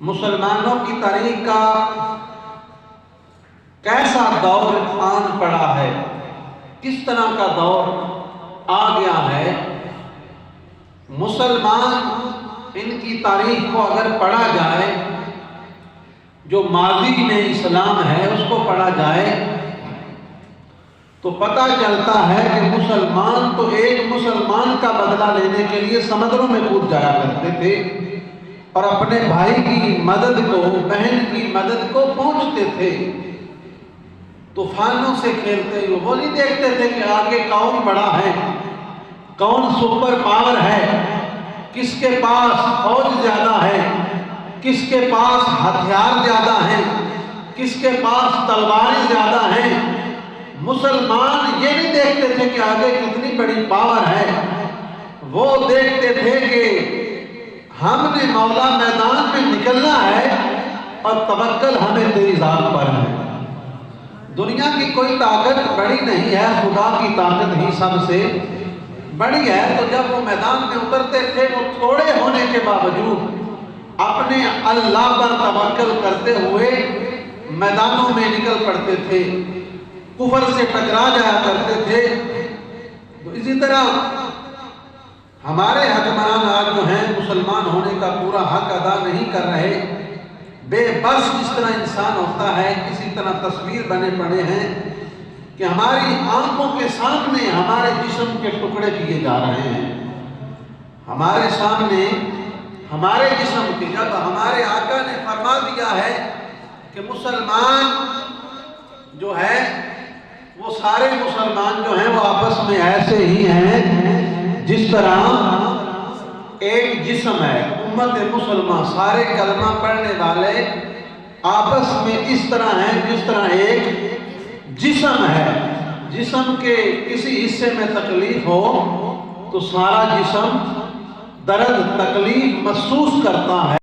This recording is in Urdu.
مسلمانوں کی تاریخ کا کیسا دور آن پڑا ہے، کس طرح کا دور آ گیا ہے۔ مسلمان ان کی تاریخ کو اگر پڑھا جائے، جو ماضی میں اسلام ہے اس کو پڑھا جائے تو پتہ چلتا ہے کہ مسلمان تو ایک مسلمان کا بدلہ لینے کے لیے سمندروں میں کود جایا کرتے تھے اور اپنے بھائی کی مدد کو، بہن کی مدد کو پہنچتے تھے۔ طوفانوں سے کھیلتے ہوئے وہ نہیں دیکھتے تھے کہ آگے کون بڑا ہے، کون سپر پاور ہے، کس کے پاس فوج زیادہ ہے، کس کے پاس ہتھیار زیادہ ہیں، کس کے پاس تلواریں زیادہ ہیں۔ مسلمان یہ نہیں دیکھتے تھے کہ آگے کتنی بڑی پاور ہے، وہ دیکھتے تھے کہ ہم نے مولا میدان میں نکلنا ہے اور توکل ہمیں تیری ذات پر ہے۔ دنیا کی کوئی طاقت بڑی نہیں ہے، خدا کی طاقت ہی سب سے بڑی ہے۔ تو جب وہ میدان میں اترتے تھے وہ تھوڑے ہونے کے باوجود اپنے اللہ پر توکل کرتے ہوئے میدانوں میں نکل پڑتے تھے، کفر سے ٹکرا جایا کرتے تھے۔ تو اسی طرح ہمارے حکمران آج جو ہیں مسلمان ہونے کا پورا حق ادا نہیں کر رہے، بے بس جس طرح انسان ہوتا ہے اسی طرح تصویر بنے پڑے ہیں کہ ہماری آنکھوں کے سامنے ہمارے جسم کے ٹکڑے کیے جا رہے ہیں، ہمارے سامنے ہمارے جسم کے۔ جب ہمارے آقا نے فرما دیا ہے کہ مسلمان جو ہے وہ سارے مسلمان جو ہیں وہ آپس میں ایسے ہی ہیں جس طرح ایک جسم ہے، امت مسلمہ سارے کلمہ پڑھنے والے آپس میں اس طرح ہیں جس طرح ایک جسم ہے۔ جسم کے کسی حصے میں تکلیف ہو تو سارا جسم درد تکلیف محسوس کرتا ہے۔